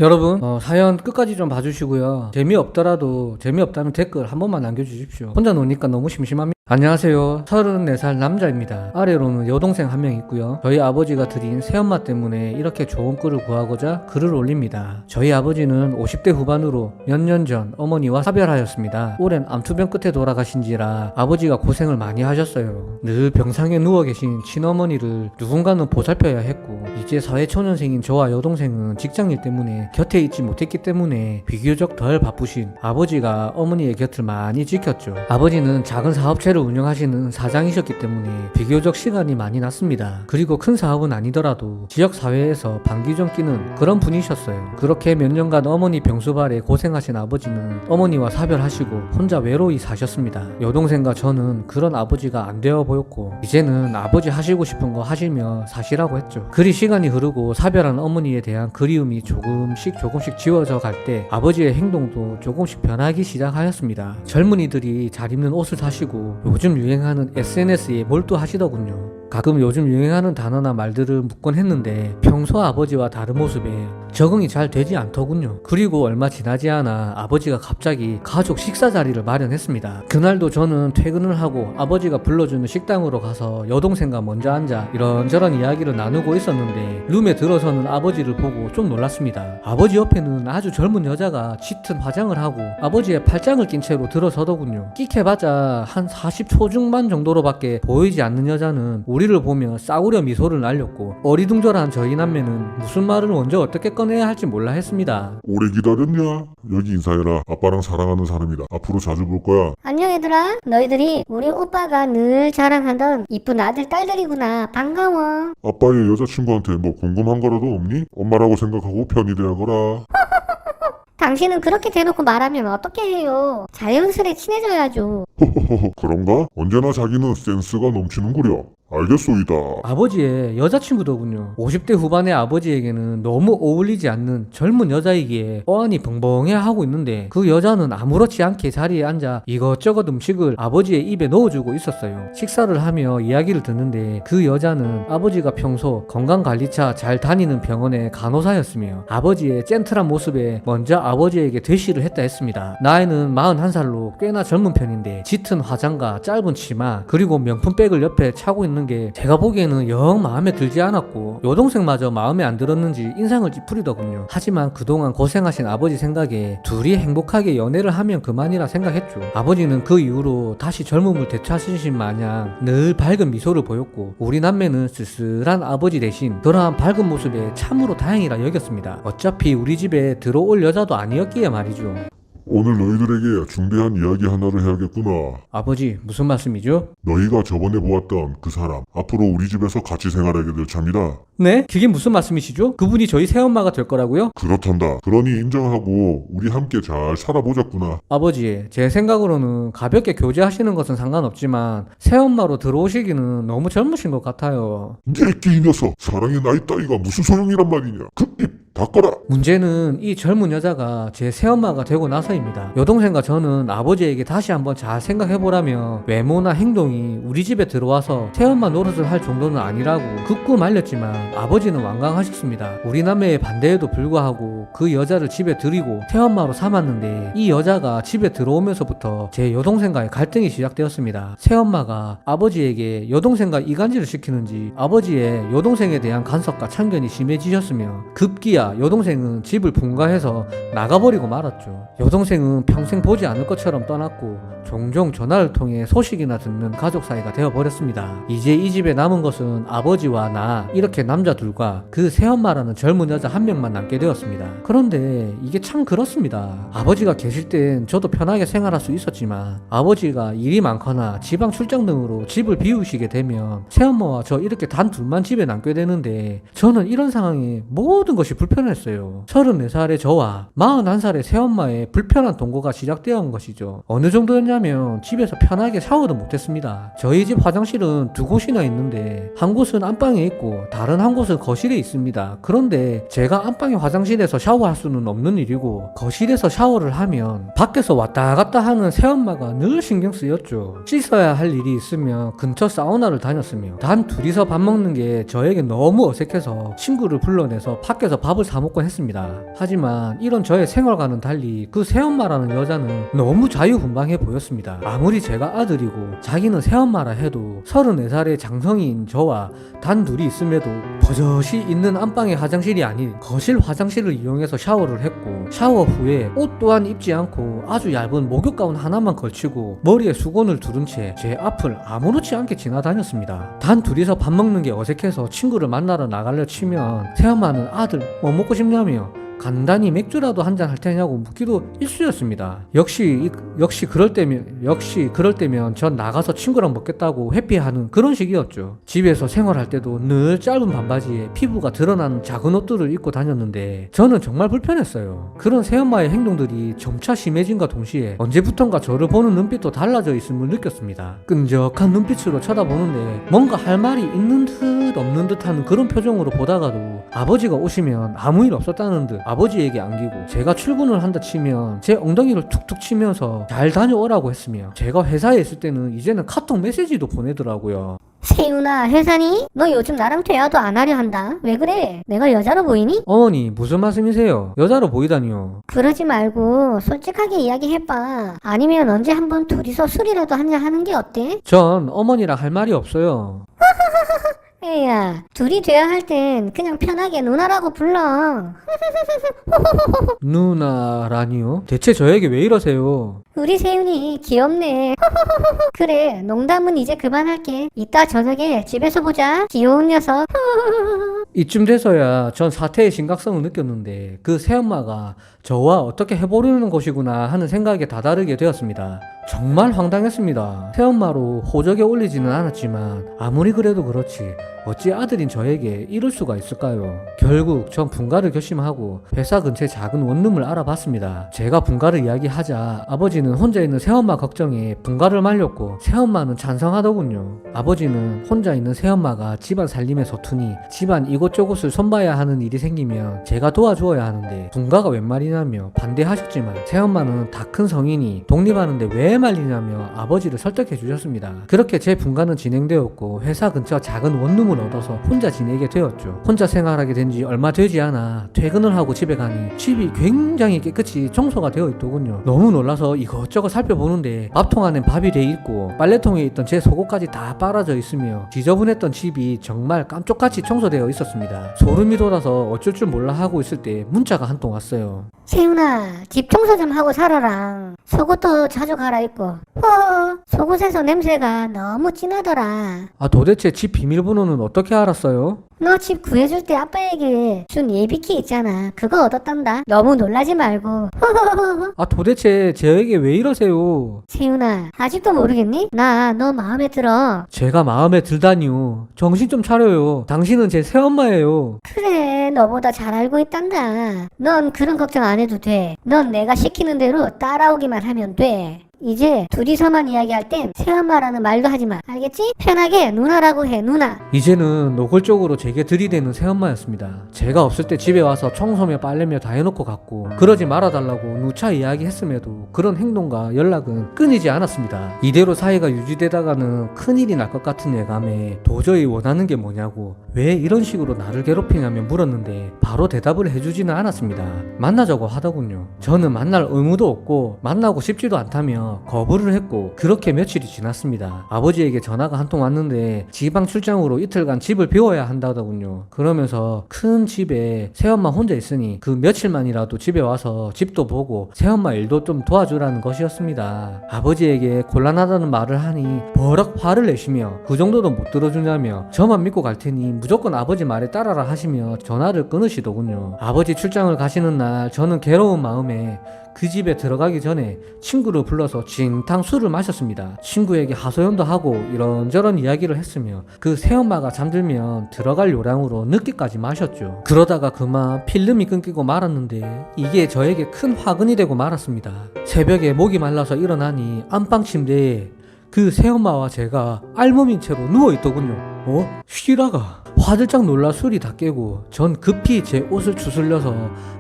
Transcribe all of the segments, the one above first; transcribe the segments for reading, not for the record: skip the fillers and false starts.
여러분 사연 끝까지 좀 봐주시고요. 재미없다면 댓글 한 번만 남겨주십시오. 혼자 노니까 너무 심심합니다. 안녕하세요. 34살 남자입니다. 아래로는 여동생 한 명 있고요. 저희 아버지가 드린 새엄마 때문에 이렇게 좋은 꿀을 구하고자 글을 올립니다. 저희 아버지는 50대 후반으로 몇 년 전 어머니와 사별하였습니다. 오랜 암투병 끝에 돌아가신지라 아버지가 고생을 많이 하셨어요. 늘 병상에 누워 계신 친어머니를 누군가는 보살펴야 했고, 이제 사회초년생인 저와 여동생은 직장일 때문에 곁에 있지 못했기 때문에 비교적 덜 바쁘신 아버지가 어머니의 곁을 많이 지켰죠. 아버지는 작은 사업체를 운영하시는 사장이셨기 때문에 비교적 시간이 많이 났습니다. 그리고 큰 사업은 아니더라도 지역사회에서 반기 좀 끼는 그런 분이셨어요. 그렇게 몇 년간 어머니 병수발에 고생하신 아버지는 어머니와 사별하시고 혼자 외로이 사셨습니다. 여동생과 저는 그런 아버지가 안 되어 보였고, 이제는 아버지 하시고 싶은 거 하시며 사시라고 했죠. 그리 시간이 흐르고 사별한 어머니에 대한 그리움이 조금씩 지워져 갈 때 아버지의 행동도 조금씩 변하기 시작하였습니다. 젊은이들이 잘 입는 옷을 사시고 요즘 유행하는 SNS에 몰두하시더군요. 가끔 요즘 유행하는 단어나 말들을 묻곤 했는데 평소 아버지와 다른 모습에 적응이 잘 되지 않더군요. 그리고 얼마 지나지 않아 아버지가 갑자기 가족 식사 자리를 마련했습니다. 그날도 저는 퇴근을 하고 아버지가 불러주는 식당으로 가서 여동생과 먼저 앉아 이런저런 이야기를 나누고 있었는데 룸에 들어서는 아버지를 보고 좀 놀랐습니다. 아버지 옆에는 아주 젊은 여자가 짙은 화장을 하고 아버지의 팔짱을 낀 채로 들어서더군요. 끽해봤자 한 40 초중반 정도로밖에 보이지 않는 여자는 우리를 보며 싸구려 미소를 날렸고, 어리둥절한 저희 남매는 무슨 말을 먼저 어떻게 꺼내야 할지 몰라 했습니다. 오래 기다렸냐? 여기 인사해라. 아빠랑 사랑하는 사람이다. 앞으로 자주 볼 거야. 안녕 얘들아. 너희들이 우리 오빠가 늘 자랑하던 이쁜 아들 딸들이구나. 반가워. 아빠의 여자친구한테 뭐 궁금한 거라도 없니? 엄마라고 생각하고 편히 대하거라. 당신은 그렇게 대놓고 말하면 어떻게 해요? 자연스레 친해져야죠. 호호호호, 그런가? 언제나 자기는 센스가 넘치는구려. 알겠소이다. 아버지의 여자친구더군요. 50대 후반의 아버지에게는 너무 어울리지 않는 젊은 여자이기에 어안이 벙벙해 하고 있는데, 그 여자는 아무렇지 않게 자리에 앉아 이것저것 음식을 아버지의 입에 넣어주고 있었어요. 식사를 하며 이야기를 듣는데 그 여자는 아버지가 평소 건강관리차 잘 다니는 병원의 간호사였으며 아버지의 젠틀한 모습에 먼저 아버지에게 대시를 했다 했습니다. 나이는 41살로 꽤나 젊은 편인데 짙은 화장과 짧은 치마 그리고 명품백을 옆에 차고 있는 게 제가 보기에는 영 마음에 들지 않았고, 여동생마저 마음에 안 들었는지 인상을 찌푸리더군요. 하지만 그동안 고생하신 아버지 생각에 둘이 행복하게 연애를 하면 그만이라 생각했죠. 아버지는 그 이후로 다시 젊음을 되찾으신 마냥 늘 밝은 미소를 보였고, 우리 남매는 쓸쓸한 아버지 대신 그러한 밝은 모습에 참으로 다행이라 여겼습니다. 어차피 우리 집에 들어올 여자도 아니었기에 말이죠. 오늘 너희들에게 중대한 이야기 하나를 해야겠구나. 아버지, 무슨 말씀이죠? 너희가 저번에 보았던 그 사람, 앞으로 우리 집에서 같이 생활하게 될 참이다. 네? 그게 무슨 말씀이시죠? 그분이 저희 새엄마가 될 거라고요? 그렇단다. 그러니 인정하고 우리 함께 잘 살아보자꾸나. 아버지, 제 생각으로는 가볍게 교제하시는 것은 상관없지만 새엄마로 들어오시기는 너무 젊으신 것 같아요. 이 녀석, 사랑의 나이 따위가 무슨 소용이란 말이냐. 그 입 닫거라. 문제는 이 젊은 여자가 제 새엄마가 되고 나서입니다. 여동생과 저는 아버지에게 다시 한번 잘 생각해보라며 외모나 행동이 우리 집에 들어와서 새엄마 노릇을 할 정도는 아니라고 극구 말렸지만 아버지는 완강하셨습니다. 우리 남매의 반대에도 불구하고 그 여자를 집에 들이고 새엄마로 삼았는데, 이 여자가 집에 들어오면서부터 제 여동생과의 갈등이 시작되었습니다. 새엄마가 아버지에게 여동생과 이간질을 시키는지 아버지의 여동생에 대한 간섭과 참견이 심해지셨으며, 급기야 여동생은 집을 분가해서 나가버리고 말았죠. 여동생은 평생 보지 않을 것처럼 떠났고 종종 전화를 통해 소식이나 듣는 가족 사이가 되어버렸습니다. 이제 이 집에 남은 것은 아버지와 나, 이렇게 남자 둘과 그 새엄마라는 젊은 여자 한 명만 남게 되었습니다. 그런데 이게 참 그렇습니다. 아버지가 계실 땐 저도 편하게 생활할 수 있었지만 아버지가 일이 많거나 지방 출장 등으로 집을 비우시게 되면 새엄마와 저 이렇게 단 둘만 집에 남게 되는데, 저는 이런 상황에 모든 것이 불편했어요. 34살의 저와 41살의 새엄마의 불편한 동거가 시작되어 온 것이죠. 어느 정도였냐면 집에서 편하게 샤워도 못했습니다. 저희 집 화장실은 두 곳이나 있는데 한 곳은 안방에 있고 다른 한 곳은 거실에 있습니다. 그런데 제가 안방의 화장실에서 샤워할 수는 없는 일이고, 거실에서 샤워를 하면 밖에서 왔다 갔다 하는 새엄마가 늘 신경 쓰였죠. 씻어야 할 일이 있으면 근처 사우나를 다녔으며 단 둘이서 밥 먹는 게 저에게 너무 어색해서 친구를 불러내서 밖에서 밥을 밥을 사 먹곤 했습니다. 하지만 이런 저의 생활과는 달리 그 새엄마라는 여자는 너무 자유분방해 보였습니다. 아무리 제가 아들이고 자기는 새엄마라 해도 34살의 장성인 저와 단 둘이 있음에도 버젓이 있는 안방의 화장실이 아닌 거실 화장실을 이용해서 샤워를 했고, 샤워 후에 옷 또한 입지 않고 아주 얇은 목욕 가운 하나만 걸치고 머리에 수건을 두른 채 제 앞을 아무렇지 않게 지나다녔습니다. 단 둘이서 밥 먹는 게 어색해서 친구를 만나러 나가려 치면 새엄마는 아들 뭐 먹고 싶냐며 간단히 맥주라도 한잔 할 테냐고 묻기도 일쑤였습니다. 역시 그럴 때면 전 나가서 친구랑 먹겠다고 회피하는 그런 식이었죠. 집에서 생활할 때도 늘 짧은 반바지에 피부가 드러나는 작은 옷들을 입고 다녔는데 저는 정말 불편했어요. 그런 새엄마의 행동들이 점차 심해진과 동시에 언제부턴가 저를 보는 눈빛도 달라져 있음을 느꼈습니다. 끈적한 눈빛으로 쳐다보는데 뭔가 할 말이 있는 듯 없는 듯 하는 그런 표정으로 보다가도 아버지가 오시면 아무 일 없었다는 듯 아버지에게 안기고, 제가 출근을 한다 치면 제 엉덩이를 툭툭 치면서 잘 다녀오라고 했으며, 제가 회사에 있을 때는 이제는 카톡 메시지도 보내더라고요. 세윤아, 회사니? 너 요즘 나랑 대화도 안 하려 한다. 왜 그래? 내가 여자로 보이니? 어머니 무슨 말씀이세요? 여자로 보이다니요. 그러지 말고 솔직하게 이야기해봐. 아니면 언제 한번 둘이서 술이라도 한잔 하는 게 어때? 전 어머니랑 할 말이 없어요. 에야, 둘이 대화할 땐 그냥 편하게 누나라고 불러. 누나라니요? 대체 저에게 왜 이러세요? 우리 세윤이 귀엽네. 그래, 농담은 이제 그만할게. 이따 저녁에 집에서 보자. 귀여운 녀석. 이쯤 돼서야 전 사태의 심각성을 느꼈는데, 그 새엄마가 저와 어떻게 해보려는 것이구나 하는 생각에 다다르게 되었습니다. 정말 황당했습니다. 새엄마로 호적에 올리지는 않았지만 아무리 그래도 그렇지 어찌 아들인 저에게 이럴 수가 있을까요? 결국 전 분가를 결심하고 회사 근처의 작은 원룸을 알아봤습니다. 제가 분가를 이야기하자 아버지는 혼자 있는 새엄마 걱정에 분가를 말렸고, 새엄마는 찬성하더군요. 아버지는 혼자 있는 새엄마가 집안 살림에 서투니 집안 이곳저곳을 손봐야 하는 일이 생기면 제가 도와주어야 하는데 분가가 웬 말이냐며 반대하셨지만, 새엄마는 다 큰 성인이 독립하는데 왜 말리냐며 아버지를 설득해 주셨습니다. 그렇게 제 분가는 진행되었고, 회사 근처 작은 원룸을 얻어서 혼자 지내게 되었죠. 혼자 생활하게 된 지 얼마 되지 않아 퇴근을 하고 집에 가니 집이 굉장히 깨끗이 청소가 되어 있더군요. 너무 놀라서 이것저것 살펴보는데 밥통 안엔 밥이 돼 있고 빨래통에 있던 제 속옷까지 다 빨아져 있으며 지저분했던 집이 정말 깜쪽같이 청소되어 있었습니다. 소름이 돋아서 어쩔 줄 몰라 하고 있을 때 문자가 한 통 왔어요. 세윤아, 집 청소 좀 하고 살아라. 속옷도 자주 갈아입고. 속옷에서 냄새가 너무 진하더라. 아, 도대체 집 비밀번호는 어떻게 알았어요? 너 집 구해줄 때 아빠에게 준 예비키 있잖아. 그거 얻었단다. 너무 놀라지 말고. 아, 도대체 저에게 왜 이러세요? 세윤아, 아직도 모르겠니? 나 너 마음에 들어. 제가 마음에 들다니요. 정신 좀 차려요. 당신은 제 새엄마예요. 그래, 너보다 잘 알고 있단다. 넌 그런 걱정 안 해도 돼. 넌 내가 시키는 대로 따라오기만 하면 돼. 이제 둘이서만 이야기할 땐 새엄마라는 말도 하지마. 알겠지? 편하게 누나라고 해, 누나. 이제는 노골적으로 제게 들이대는 새엄마였습니다. 제가 없을 때 집에 와서 청소며 빨래며 다 해놓고 갔고, 그러지 말아달라고 누차 이야기했음에도 그런 행동과 연락은 끊이지 않았습니다. 이대로 사이가 유지되다가는 큰일이 날 것 같은 예감에 도저히 원하는 게 뭐냐고, 왜 이런 식으로 나를 괴롭히냐며 물었는데 바로 대답을 해주지는 않았습니다. 만나자고 하더군요. 저는 만날 의무도 없고 만나고 싶지도 않다며 거부를 했고, 그렇게 며칠이 지났습니다. 아버지에게 전화가 한 통 왔는데 지방 출장으로 이틀간 집을 비워야 한다더군요. 그러면서 큰 집에 새엄마 혼자 있으니 그 며칠만이라도 집에 와서 집도 보고 새엄마 일도 좀 도와주라는 것이었습니다. 아버지에게 곤란하다는 말을 하니 버럭 화를 내시며 그 정도도 못 들어주냐며 저만 믿고 갈 테니 무조건 아버지 말에 따라라 하시며 전화를 끊으시더군요. 아버지 출장을 가시는 날 저는 괴로운 마음에 그 집에 들어가기 전에 친구를 불러서 진탕 술을 마셨습니다. 친구에게 하소연도 하고 이런저런 이야기를 했으며 그 새엄마가 잠들면 들어갈 요량으로 늦게까지 마셨죠. 그러다가 그만 필름이 끊기고 말았는데 이게 저에게 큰 화근이 되고 말았습니다. 새벽에 목이 말라서 일어나니 안방 침대에 그 새엄마와 제가 알몸인 채로 누워있더군요. 쉬라가 화들짝 놀라 술이 다 깨고 전 급히 제 옷을 추슬려서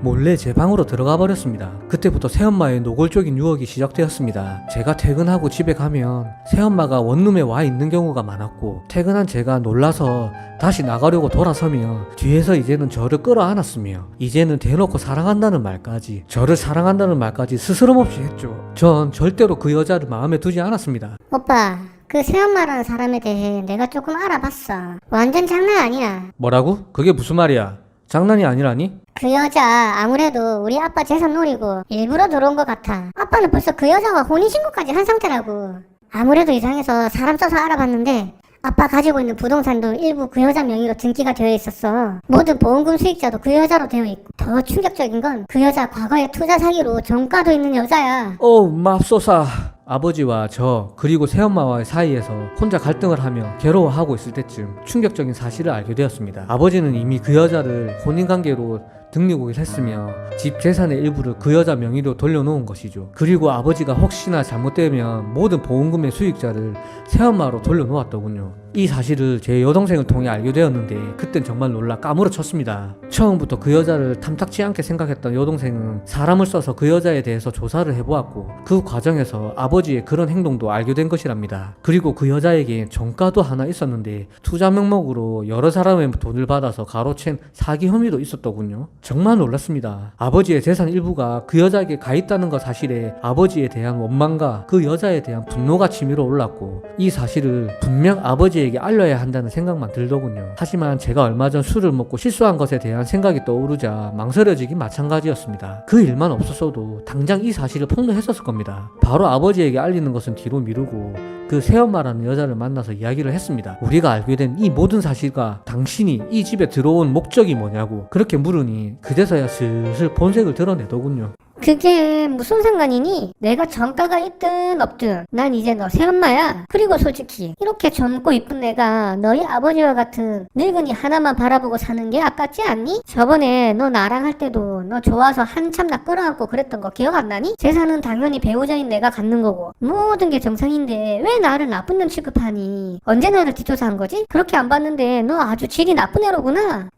몰래 제 방으로 들어가 버렸습니다. 그때부터 새엄마의 노골적인 유혹이 시작되었습니다. 제가 퇴근하고 집에 가면 새엄마가 원룸에 와 있는 경우가 많았고 퇴근한 제가 놀라서 다시 나가려고 돌아서면 뒤에서 이제는 저를 끌어안았으며 이제는 대놓고 사랑한다는 말까지 저를 사랑한다는 말까지 스스럼없이 했죠. 전 절대로 그 여자를 마음에 두지 않았습니다. 오빠, 그 새엄마라는 사람에 대해 내가 조금 알아봤어. 완전 장난 아니야. 뭐라고? 그게 무슨 말이야? 장난이 아니라니? 그 여자 아무래도 우리 아빠 재산 노리고 일부러 들어온 것 같아. 아빠는 벌써 그 여자와 혼인신고까지 한 상태라고. 아무래도 이상해서 사람 써서 알아봤는데 아빠 가지고 있는 부동산도 일부 그 여자 명의로 등기가 되어 있었어. 모든 보험금 수익자도 그 여자로 되어 있고 더 충격적인 건 그 여자 과거에 투자 사기로 전과도 있는 여자야. 맙소사. 아버지와 저 그리고 새엄마와의 사이에서 혼자 갈등을 하며 괴로워하고 있을 때쯤 충격적인 사실을 알게 되었습니다. 아버지는 이미 그 여자를 혼인관계로 등록을 했으며 집 재산의 일부를 그 여자 명의로 돌려놓은 것이죠. 그리고 아버지가 혹시나 잘못되면 모든 보험금의 수익자를 새엄마로 돌려놓았더군요. 이 사실을 제 여동생을 통해 알게 되었는데 그땐 정말 놀라 까무러쳤습니다. 처음부터 그 여자를 탐탁치 않게 생각했던 여동생은 사람을 써서 그 여자에 대해서 조사를 해보았고 그 과정에서 아버지의 그런 행동도 알게 된 것이랍니다. 그리고 그 여자에게 전과도 하나 있었는데 투자 명목으로 여러 사람의 돈을 받아서 가로챈 사기 혐의도 있었더군요. 정말 놀랐습니다. 아버지의 재산 일부가 그 여자에게 가 있다는 것 사실에 아버지에 대한 원망과 그 여자에 대한 분노가 치밀어 올랐고 이 사실을 분명 아버지에게 알려야 한다는 생각만 들더군요. 하지만 제가 얼마 전 술을 먹고 실수한 것에 대한 생각이 떠오르자 망설여지긴 마찬가지였습니다. 그 일만 없었어도 당장 이 사실을 폭로했었을 겁니다. 바로 아버지에게 알리는 것은 뒤로 미루고 그 새엄마라는 여자를 만나서 이야기를 했습니다. 우리가 알게 된 이 모든 사실과 당신이 이 집에 들어온 목적이 뭐냐고 그렇게 물으니 그제서야 슬슬 본색을 드러내더군요. 그게 무슨 상관이니? 내가 전과가 있든 없든 난 이제 너 새엄마야. 그리고 솔직히 이렇게 젊고 이쁜 내가 너희 아버지와 같은 늙은이 하나만 바라보고 사는 게 아깝지 않니? 저번에 너 나랑 할 때도 너 좋아서 한참 나 끌어안고 그랬던 거 기억 안 나니? 재산은 당연히 배우자인 내가 갖는 거고 모든 게 정상인데 왜 나를 나쁜 년 취급하니? 언제 나를 뒷조사한 거지? 그렇게 안 봤는데 너 아주 질이 나쁜 애로구나.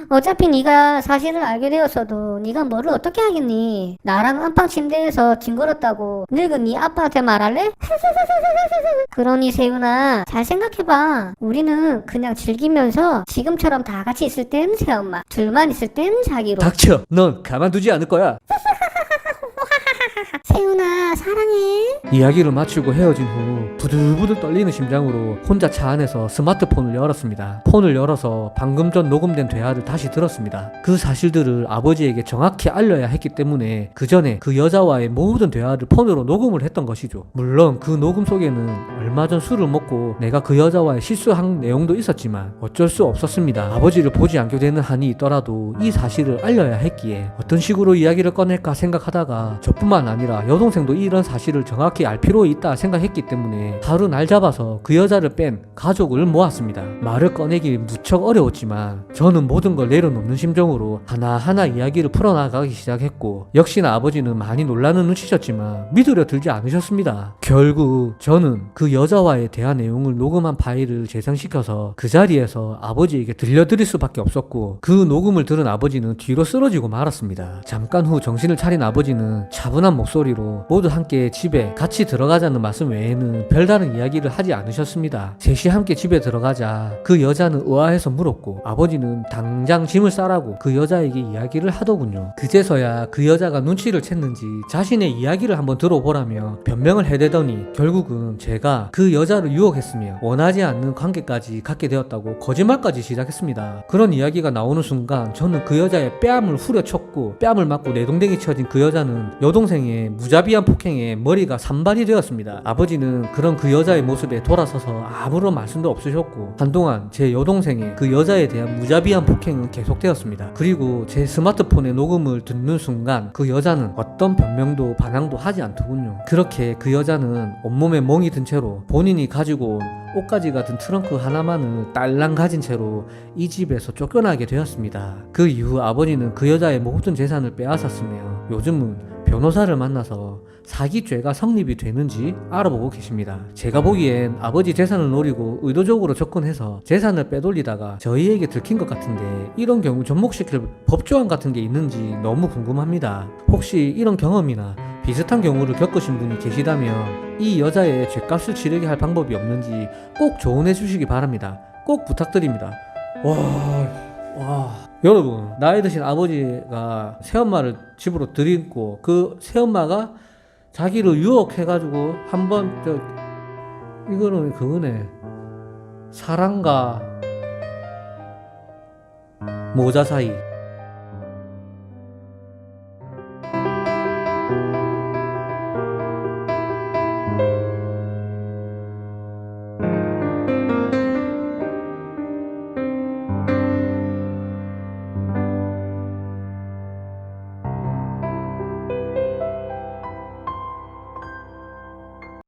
어차피 네가 사실을 알게 되었어도 네가 뭐를 어떻게 하겠니? 나랑 안방 침대에서 뒹굴었다고 늙은 네 아빠한테 말할래? 그러니 세윤아 잘 생각해봐. 우리는 그냥 즐기면서 지금처럼 다 같이 있을 땐 새엄마, 둘만 있을 땐 자기로. 닥쳐! 넌 가만두지 않을 거야. 세윤아 사랑해. 이야기를 마치고 헤어진 후 부들부들 떨리는 심장으로 혼자 차 안에서 스마트폰을 열었습니다. 폰을 열어서 방금 전 녹음된 대화를 다시 들었습니다. 그 사실들을 아버지에게 정확히 알려야 했기 때문에 그 전에 그 여자와의 모든 대화를 폰으로 녹음을 했던 것이죠. 물론 그 녹음 속에는 얼마 전 술을 먹고 내가 그 여자와의 실수한 내용도 있었지만 어쩔 수 없었습니다. 아버지를 보지 않게 되는 한이 있더라도 이 사실을 알려야 했기에 어떤 식으로 이야기를 꺼낼까 생각하다가 저뿐만 아니라 여동생도 이런 사실을 정확히 알 필요 있다 생각했기 때문에 하루 날 잡아서 그 여자를 뺀 가족을 모았습니다. 말을 꺼내기 무척 어려웠지만 저는 모든 걸 내려놓는 심정으로 하나하나 이야기를 풀어나가기 시작했고 역시나 아버지는 많이 놀라는 눈치셨지만 믿으려 들지 않으셨습니다. 결국 저는 그 여자와의 대화 내용을 녹음한 파일을 재생시켜서 그 자리에서 아버지에게 들려드릴 수밖에 없었고 그 녹음을 들은 아버지는 뒤로 쓰러지고 말았습니다. 잠깐 후 정신을 차린 아버지는 차분한 목소리로 모두 함께 집에 같이 들어가자는 말씀 외에는 별다른 이야기를 하지 않으셨습니다. 셋이 함께 집에 들어가자 그 여자는 의아해서 물었고 아버지는 당장 짐을 싸라고 그 여자에게 이야기를 하더군요. 그제서야 그 여자가 눈치를 챘는지 자신의 이야기를 한번 들어보라며 변명을 해대더니 결국은 제가 그 여자를 유혹했으며 원하지 않는 관계까지 갖게 되었다고 거짓말까지 시작했습니다. 그런 이야기가 나오는 순간 저는 그 여자의 뺨을 후려쳤고 뺨을 맞고 내동댕이 쳐진 그 여자는 여동생의 무자비한 폭행에 머리가 산발이 되었습니다. 아버지는 그런 그 여자의 모습에 돌아서서 아무런 말씀도 없으셨고 한동안 제 여동생의 그 여자에 대한 무자비한 폭행은 계속되었습니다. 그리고 제 스마트폰의 녹음을 듣는 순간 그 여자는 어떤 변명도 반항도 하지 않더군요. 그렇게 그 여자는 온몸에 멍이 든 채로 본인이 가지고 온 옷가지 같은 트렁크 하나만을 딸랑 가진 채로 이 집에서 쫓겨나게 되었습니다. 그 이후 아버지는 그 여자의 모든 재산을 빼앗았으며 요즘은 변호사를 만나서 사기죄가 성립이 되는지 알아보고 계십니다. 제가 보기엔 아버지 재산을 노리고 의도적으로 접근해서 재산을 빼돌리다가 저희에게 들킨 것 같은데, 이런 경우 접목시킬 법조안 같은 게 있는지 너무 궁금합니다. 혹시 이런 경험이나 비슷한 경우를 겪으신 분이 계시다면 이 여자의 죗값을 치르게 할 방법이 없는지 꼭 조언해 주시기 바랍니다. 꼭 부탁드립니다. 와. 여러분, 나이 드신 아버지가 새엄마를 집으로 들이고 그 새엄마가 자기를 유혹해가지고 한번 이거는 그거네, 사랑과 모자 사이